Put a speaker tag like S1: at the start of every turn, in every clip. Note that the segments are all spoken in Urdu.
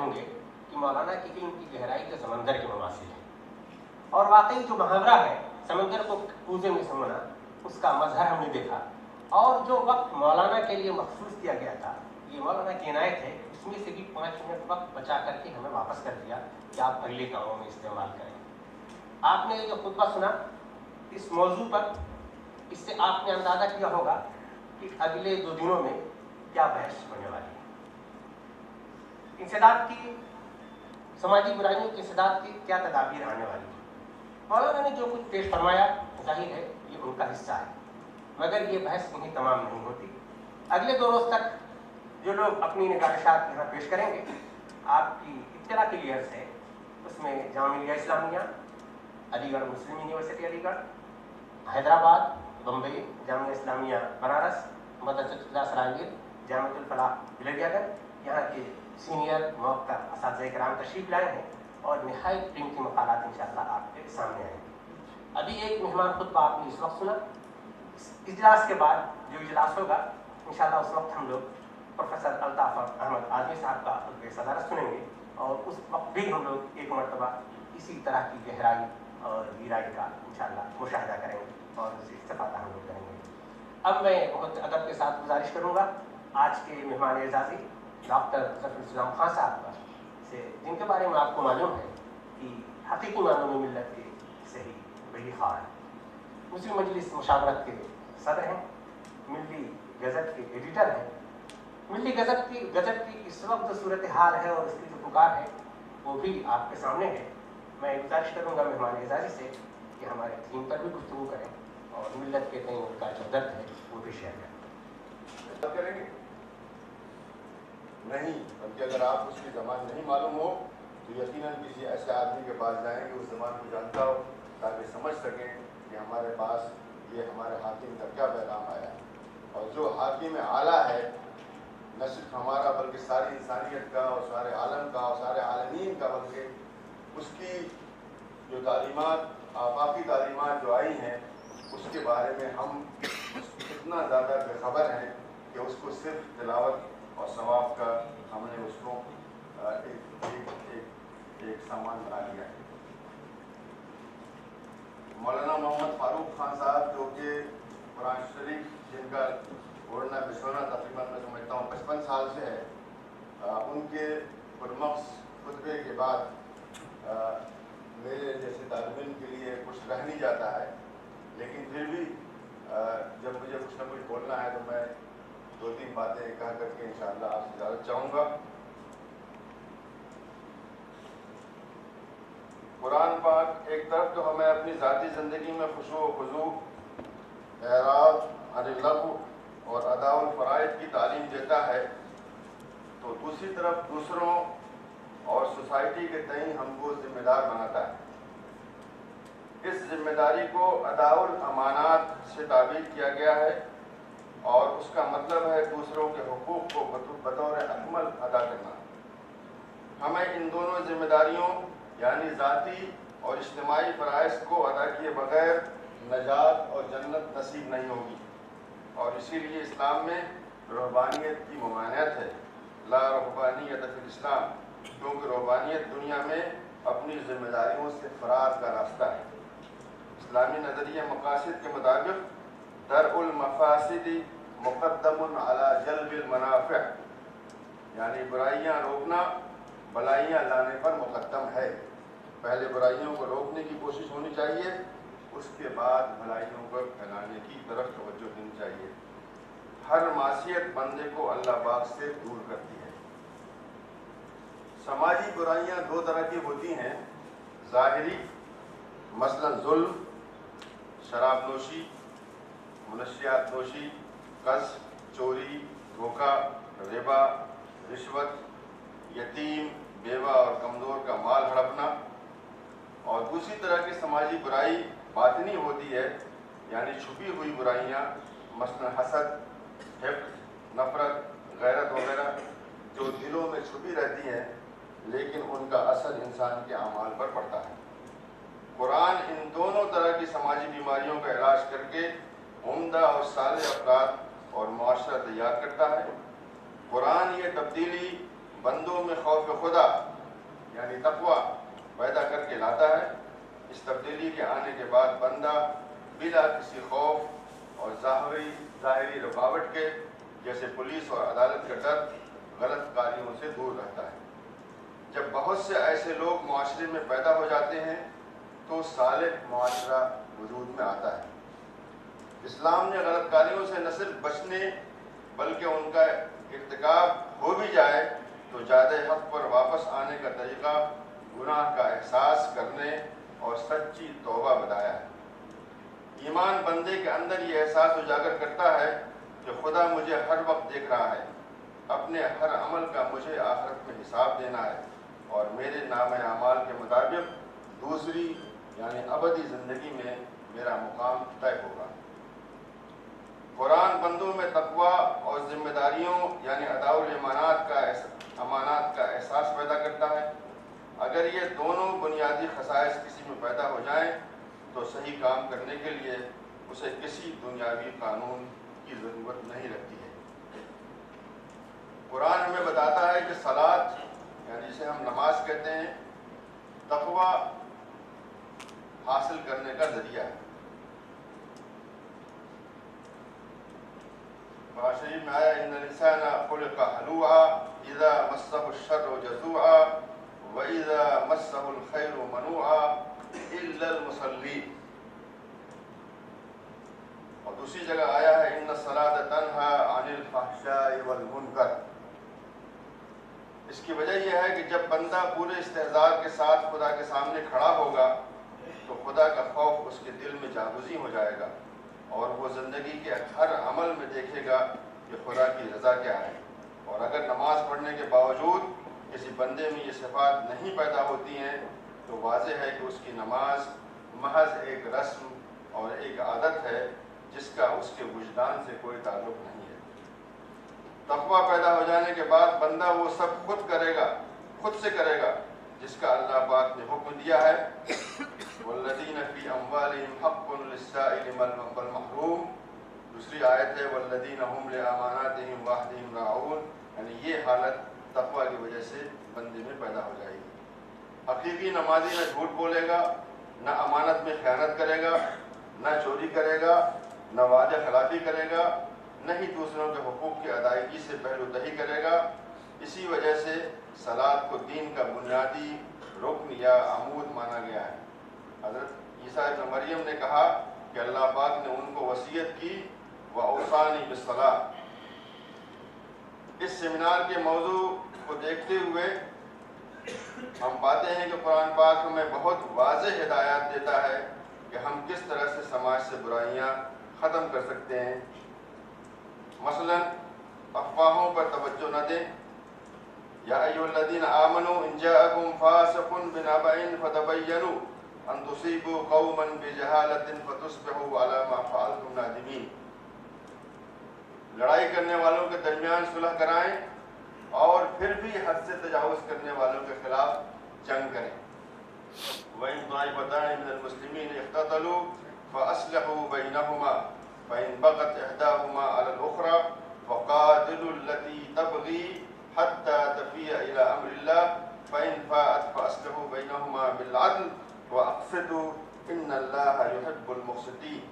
S1: ہوں گے کہ مولانا کی علم کی گہرائی کے سمندر کے مماثل ہے، اور واقعی جو محاورہ ہے سمندر کو کوزے میں سمونا، اس کا مظہر ہم نے دیکھا، اور جو وقت مولانا کے لیے مخصوص کیا گیا تھا یہ مولانا کی عنایت ہے، اس میں سے بھی 5 منٹ وقت بچا کر کے ہمیں واپس کر دیا کہ آپ اگلے کاموں میں استعمال کریں۔ آپ نے یہ جو خطبہ سنا اس موضوع پر، اس سے آپ نے اندازہ کیا ہوگا کہ اگلے 2 دنوں میں کیا بحث ہونے والی ہے۔ انسداد کی، سماجی برائیوں کی انسداد کی کیا تدابیر آنے والی ہے۔ مولانا نے جو کچھ پیش فرمایا ظاہر ہے یہ ان کا حصہ ہے، مگر یہ بحث انہیں تمام نہیں ہوتی۔ اگلے 2 روز تک جو لوگ اپنی نگارشات یہاں پیش کریں گے، آپ کی اطلاع کے لیے عرض ہے، اس میں جامعہ ملیہ اسلامیہ، علی گڑھ مسلم یونیورسٹی علی گڑھ، حیدرآباد، بمبئی جامعہ اسلامیہ بنارس، مدرسۃ سراجیل، جامعۃ الفلاح بلدیہ گنج، یہاں کے سینئر موقع اساتذہ کرام تشریف لائے ہیں، اور نہایت قیمتی مقالات انشاءاللہ آپ کے سامنے آئیں گے۔ ابھی ایک مہمان خطبہ آپ نے اس وقت سنا، اجلاس کے بعد جو اجلاس ہوگا انشاءاللہ اس وقت ہم لوگ پروفیسر الطاف احمد آدمی صاحب کا خطبہ صدارت سنیں گے، اور اس وقت بھی ہم لوگ ایک مرتبہ اسی طرح کی گہرائی اور ویرائی کا انشاءاللہ مشاہدہ کریں گے اور اس سے استفادہ ہم لوگ کریں گے۔ اب میں بہت ادب کے ساتھ گزارش کروں گا آج کے مہمان اعزازی ڈاکٹر ظفر الاسلام خان صاحب سے، جن کے بارے میں آپ کو معلوم ہے کہ حقیقی معنوں میں ملت کے صحیح بڑی خواہ ہیں، مسلم مجلس مشاورت کے صدر ہیں، ملی گزٹ کے ایڈیٹر ہیں۔ ملی گزٹ کی اس وقت جو صورتحال ہے اور اس کی جو پکار ہے وہ بھی آپ کے سامنے ہے۔ میں گزارش کروں گا مہمان اعزازی سے کہ ہمارے تھیم پر بھی گفتگو کریں اور ملت کے تئیں ان کا جو درد ہے وہ بھی شیئر
S2: کریں گے نہیں، بلکہ اگر آپ اس کی زبان نہیں معلوم ہو تو یقیناً کسی ایسے آدمی کے پاس جائیں کہ اس زبان کو جانتا ہو، تاکہ سمجھ سکیں کہ ہمارے پاس یہ ہمارے حاکم کا کیا پیغام آیا ہے۔ اور جو حاکم اعلیٰ ہے نہ صرف ہمارا بلکہ ساری انسانیت کا اور سارے عالم کا اور سارے عالمین کا، بلکہ اس کی جو تعلیمات، آفاقی تعلیمات جو آئی ہیں اس کے بارے میں ہم اتنا زیادہ بے خبر ہیں کہ اس کو صرف تلاوت اور ثواب کا ہم نے اس کو ایک سامان بنا لیا ہے۔ مولانا محمد فاروق خان صاحب جو کہ قرآن شریف جن کا اوڑھنا بچھونا تقریباً میں سمجھتا ہوں 55 سال سے ہے، ان کے پرمخص خطبے کے بعد میرے جیسے طالب علم کے لیے کچھ رہ نہیں جاتا ہے، لیکن پھر بھی جب مجھے کچھ نہ کچھ بولنا ہے تو میں 2-3 باتیں کہہ کر کے انشاءاللہ آپ سے اجازت چاہوں گا۔ قرآن پاک ایک طرف تو ہمیں اپنی ذاتی زندگی میں خشوع و خضوع، اعراض عن اللغو اور ادا الفرائض کی تعلیم دیتا ہے، تو دوسری طرف دوسروں اور سوسائٹی کے تئیں ہم کو ذمہ دار بناتا ہے۔ اس ذمہ داری کو ادا الامانات سے تعبیر کیا گیا ہے، اور اس کا مطلب ہے دوسروں کے حقوق کو بطور اکمل ادا کرنا۔ ہمیں ان دونوں ذمہ داریوں یعنی ذاتی اور اجتماعی فرائض کو ادا کیے بغیر نجات اور جنت نصیب نہیں ہوگی، اور اسی لیے اسلام میں رہبانیت کی ممانعت ہے۔ لا رہبانیت فی الاسلام، کیونکہ رہبانیت دنیا میں اپنی ذمہ داریوں سے فرار کا راستہ ہے۔ اسلامی نظریہ مقاصد کے مطابق درء المفاسد مقدم علی جلب المنافع، یعنی برائیاں روکنا بھلائیاں لانے پر مقدم ہے۔ پہلے برائیوں کو روکنے کی کوشش ہونی چاہیے، اس کے بعد بھلائیوں کو پھیلانے کی طرف توجہ دینی چاہیے۔ ہر معصیت بندے کو اللہ پاک سے دور کرتی ہے۔ سماجی برائیاں 2 طرح کی ہوتی ہیں، ظاہری مثلا ظلم، شراب نوشی، منشیات نوشی، قذف، چوری، دھوکہ، ربا، رشوت، یتیم، بیوہ اور کمزور کا مال ہڑپنا۔ اور دوسری طرح کی سماجی برائی باطنی ہوتی ہے، یعنی چھپی ہوئی برائیاں، مثلا حسد، حقد، نفرت، غیرت وغیرہ، جو دلوں میں چھپی رہتی ہیں لیکن ان کا اثر انسان کے اعمال پر پڑتا ہے۔ قرآن ان دونوں طرح کی سماجی بیماریوں کا علاج کر کے عمدہ اور صالح افراد اور معاشرہ تیار کرتا ہے۔ قرآن یہ تبدیلی بندوں میں خوف خدا یعنی تقوی پیدا کر کے لاتا ہے۔ اس تبدیلی کے آنے کے بعد بندہ بلا کسی خوف اور ظاہری رکاوٹ کے، جیسے پولیس اور عدالت کا ڈر، غلط کاریوں سے دور رہتا ہے۔ جب بہت سے ایسے لوگ معاشرے میں پیدا ہو جاتے ہیں تو صالح معاشرہ وجود میں آتا ہے۔ اسلام نے غلط کاریوں سے نہ صرف بچنے بلکہ ان کا ارتکاب ہو بھی جائے تو جادہ حق پر واپس آنے کا طریقہ گناہ کا احساس کرنے اور سچی توبہ بتایا ہے۔ ایمان بندے کے اندر یہ احساس اجاگر کرتا ہے کہ خدا مجھے ہر وقت دیکھ رہا ہے، اپنے ہر عمل کا مجھے آخرت میں حساب دینا ہے اور میرے نام اعمال کے مطابق دوسری یعنی ابدی زندگی میں میرا مقام طے ہوگا۔ قرآن بندوں میں تقوی اور ذمہ داریوں یعنی اداء الامانات کا احساس پیدا کرتا ہے۔ اگر یہ دونوں بنیادی خصائص کسی میں پیدا ہو جائیں تو صحیح کام کرنے کے لیے اسے کسی دنیاوی قانون کی ضرورت نہیں رہتی ہے۔ قرآن ہمیں بتاتا ہے کہ صلاۃ یعنی جسے ہم نماز کہتے ہیں تقوی حاصل کرنے کا ذریعہ ہے۔ قرآن شریف میں آیا ان الانسان خلق ہلوعا اذا مسہ الشر جزوعا واذا مسہ الخیر منوعا الا المصلین، اور دوسری جگہ آیا ہے ان الصلاۃ تنہی عن الفحشاء والمنکر۔ اس کی وجہ یہ ہے کہ جب بندہ پورے استحضار کے ساتھ خدا کے سامنے کھڑا ہوگا تو خدا کا خوف اس کے دل میں جاگزی ہو جائے گا اور وہ زندگی کے ہر عمل میں دیکھے گا کہ خدا کی رضا کیا ہے۔ اور اگر نماز پڑھنے کے باوجود کسی بندے میں یہ صفات نہیں پیدا ہوتی ہیں تو واضح ہے کہ اس کی نماز محض ایک رسم اور ایک عادت ہے جس کا اس کے وجدان سے کوئی تعلق نہیں ہے۔ تقوی پیدا ہو جانے کے بعد بندہ وہ سب خود سے کرے گا جس کا اللہ پاک نے حکم دیا ہے۔ والذین فی اموالہم حق للسائل والمحروم، دوسری آیت ہے والذین ہم لاماناتہم وعہدہم راعون، یعنی یہ حالت تقوی کی وجہ سے بندے میں پیدا ہو جائے گی۔ حقیقی نمازی نہ جھوٹ بولے گا، نہ امانت میں خیانت کرے گا، نہ چوری کرے گا، نہ وعدہ خلافی کرے گا، نہ ہی دوسروں کے حقوق کی ادائیگی سے پہلو دہی کرے گا۔ اسی وجہ سے صلاۃ کو دین کا بنیادی رکن یا عمود مانا گیا ہے۔ حضرت عیسیٰ ابن مریم نے کہا کہ اللہ پاک نے ان کو وصیت کی وَأَوْصَانِي بِالصَّلَاةِ۔ اس سیمینار کے موضوع کو دیکھتے ہوئے ہم پاتے ہیں کہ قرآن پاک ہمیں بہت واضح ہدایات دیتا ہے کہ ہم کس طرح سے سماج سے برائیاں ختم کر سکتے ہیں۔ مثلا افواہوں پر توجہ نہ دیں۔ یا ایھا الذین آمنوا ان جاءکم فاسق بنبأ فتبینوا ان تصیبوا قوما بجہالۃ فتصبحوا علی ما فعلتم نادمین۔ لڑائی کرنے والوں کے درمیان صلح کرائیں اور پھر بھی حد سے تجاوز کرنے والوں کے خلاف جنگ کریں۔ وَإِن طَائِفَتَانِ مِنَ الْمُسْلِمِينَ اقْتَتَلُوا فَأَصْلِحُوا بَيْنَهُمَا فَإِن بَغَتْ إِحْدَاهُمَا عَلَى الْأُخْرَى فَقَاتِلُوا الَّتِي تَبْغِي حَتَّى تَفِيءَ إِلَى أَمْرِ اللَّهِ فَإِن فَاءَتْ فَأَصْلِحُوا بَيْنَهُمَا بِالْعَدْلِ وَأَقْسِطُوا إِنَّ اللَّهَ يُحِبُّ الْمُقْسِطِينَ۔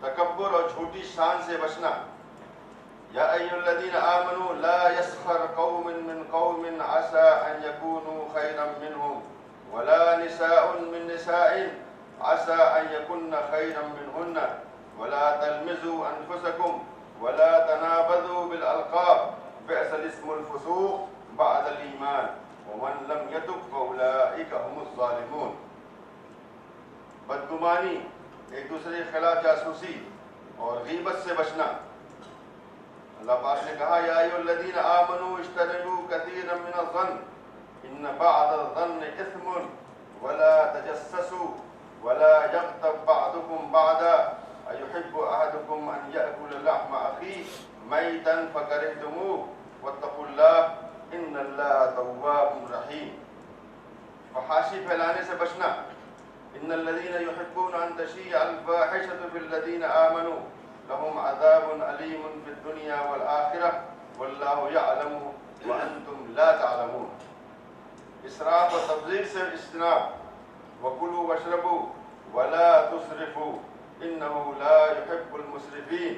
S2: تکبر اور جھوٹی شان سے بچنا۔ یا ایھا الذین آمنوا لا يسخر قوم من قوم عسى ان يكونوا خيرا منهم ولا نساء من نساء عسى ان يكن خيرا منهن ولا تلمزوا انفسكم ولا تنابذوا بالالقاب بئس الاسم الفسوق بعد الايمان ومن لم يتب فاولئك هم الظالمون۔ بدگمانی، ایک دوسرے کے خلاف جاسوسی اور غیبت سے بچنا۔ اللہ پاک نے کہا یا ایھا الذین آمنوا اجتنبوا کثیرا من الظن ان بعض الظن اثم ولا تجسسوا ولا یغتب بعضکم بعضا ایحب احدکم ان یأکل لحم اخیہ میتا فکرہتموہ واتقوا اللہ ان اللہ تواب رحیم۔ فحاشی پھیلانے سے بچنا۔ ان الذین یحبون ان تشیع الفاحشۃ فی الذین آمنوا لهم عذاب علیم فی الدنیا والآخرہ واللہ یعلم وأنتم لا تعلمون. اسراف و تبذیر سے اجتناب. وَكُلُوا وَاشْرَبُوا وَلَا تُسْرِفُوا إِنَّهُ لَا يُحِبُّ الْمُسْرِفِينَ.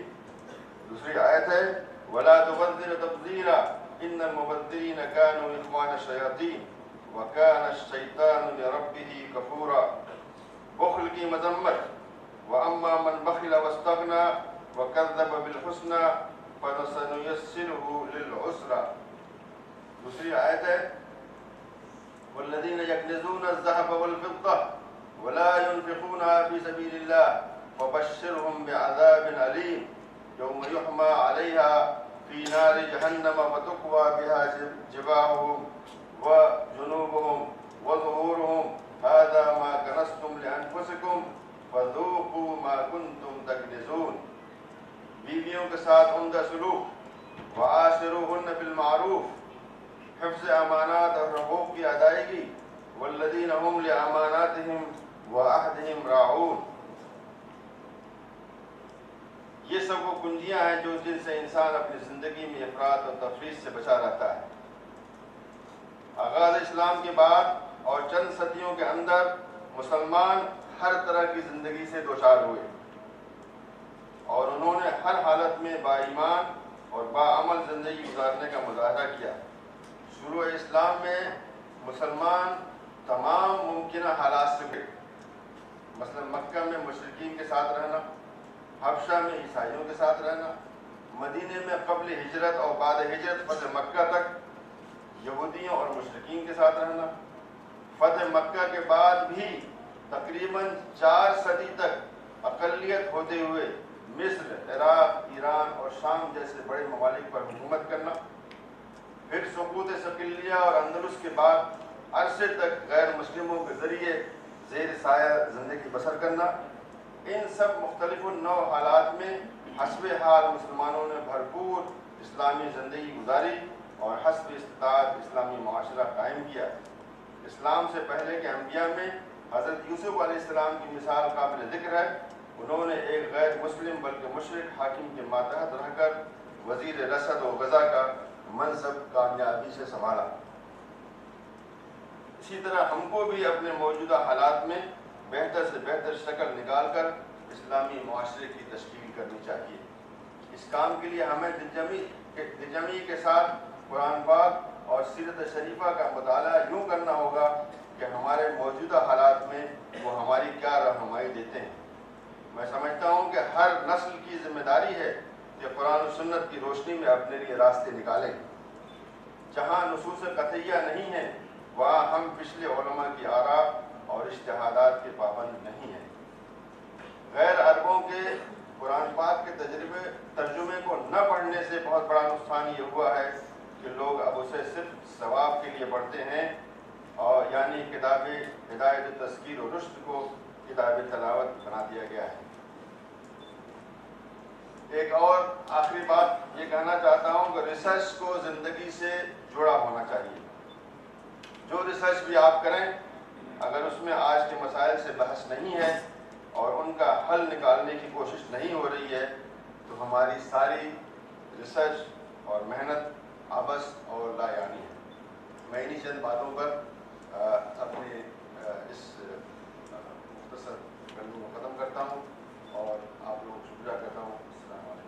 S2: دوسری آیت ہے وَلَا تُبَذِّرْ تَبْذِيرًا إِنَّ الْمُبَذِّرِينَ كَانُوا إِخْوَانَ الشَّيَاطِينِ وَكَانَ الشَّيْطَانُ لِرَبِّهِ كَفُورًا. بخل کی مذمت. وَأَمَّا مَنْ بَخِلَ وَاسْتَغْنَىٰ وَكَذَّبَ بِالْحُسْنَىٰ فَسَنُيَسِّرُهُ لِلْعُسْرَىٰ. دوسری آیت ہے والذین یکنزون الذهب والفضة ولا ينفقونها في سبيل الله فبشرهم بعذاب أليم يوم يحمى عليها في نار جهنم فتكوى بها جباههم وجنوبهم وظهورهم هذا ما كنزتم لأنفسكم فذوقوا ما كنتم تكنزون. بیویوں کے ساتھ عمدہ سلوک. وعاشروهن بالمعروف. حفظ امانات اور حقوق کی ادائیگی. والذین هم لاماناتهم وعہدهم راعون. یہ سب وہ کنجیاں ہیں جن سے انسان اپنی زندگی میں افراط اور تفریط سے بچا رہتا ہے. آغاز اسلام کے بعد اور چند صدیوں کے اندر مسلمان ہر طرح کی زندگی سے دوچار ہوئے اور انہوں نے ہر حالت میں با ایمان اور باعمل زندگی گزارنے کا مظاہرہ کیا. شروع اسلام میں مسلمان تمام ممکنہ حالات سے گئے. مثلا مکہ میں مشرکین کے ساتھ رہنا، حبشہ میں عیسائیوں کے ساتھ رہنا، مدینے میں قبل ہجرت اور بعد ہجرت فتح مکہ تک یہودیوں اور مشرکین کے ساتھ رہنا. فتح مکہ کے بعد بھی تقریباً 4 صدی تک اقلیت ہوتے ہوئے مصر، عراق، ایران اور شام جیسے بڑے ممالک پر حکومت کرنا. پھر سقوط صقلیہ اور اندلس کے بعد عرصے تک غیر مسلموں کے ذریعے زیر سایہ زندگی بسر کرنا. ان سب مختلف نوع حالات میں حسب حال مسلمانوں نے بھرپور اسلامی زندگی گزاری اور حسب استطاعت اسلامی معاشرہ قائم کیا. اسلام سے پہلے کے انبیاء میں حضرت یوسف علیہ السلام کی مثال قابل ذکر ہے. انہوں نے ایک غیر مسلم بلکہ مشرک حاکم کے ماتحت رہ کر وزیر رسد و غزہ کا منصب کامیابی سے سنبھالا. اسی طرح ہم کو بھی اپنے موجودہ حالات میں بہتر سے بہتر شکل نکال کر اسلامی معاشرے کی تشکیل کرنی چاہیے. اس کام کے لیے ہمیں دلجمعی کے ساتھ قرآن پاک اور سیرت شریفہ کا مطالعہ یوں کرنا ہوگا کہ ہمارے موجودہ حالات میں وہ ہماری کیا رہنمائی دیتے ہیں. میں سمجھتا ہوں کہ ہر نسل کی ذمہ داری ہے کہ قرآن و سنت کی روشنی میں اپنے لیے راستے نکالیں. جہاں نصوص قطعیہ نہیں ہیں وہاں ہم پچھلے علماء کی آراء اور اجتہادات کے پابند نہیں ہیں. غیر عربوں کے قرآن پاک کے ترجمے کو نہ پڑھنے سے بہت بڑا نقصان یہ ہوا ہے کہ لوگ اب اسے صرف ثواب کے لیے پڑھتے ہیں اور یعنی کتاب ہدایت تذکیر و رشد کو کتاب تلاوت بنا دیا گیا ہے. ایک اور آخری بات یہ کہنا چاہتا ہوں کہ ریسرچ کو زندگی سے جڑا ہونا چاہیے. جو ریسرچ بھی آپ کریں اگر اس میں آج کے مسائل سے بحث نہیں ہے اور ان کا حل نکالنے کی کوشش نہیں ہو رہی ہے تو ہماری ساری ریسرچ اور محنت عبث اور لا یعنی ہے. میں انہی چند باتوں پر اپنے اس مختصر پہلو کو ختم کرتا ہوں اور آپ لوگوں کو شکریہ کرتا ہوں. السلام علیکم.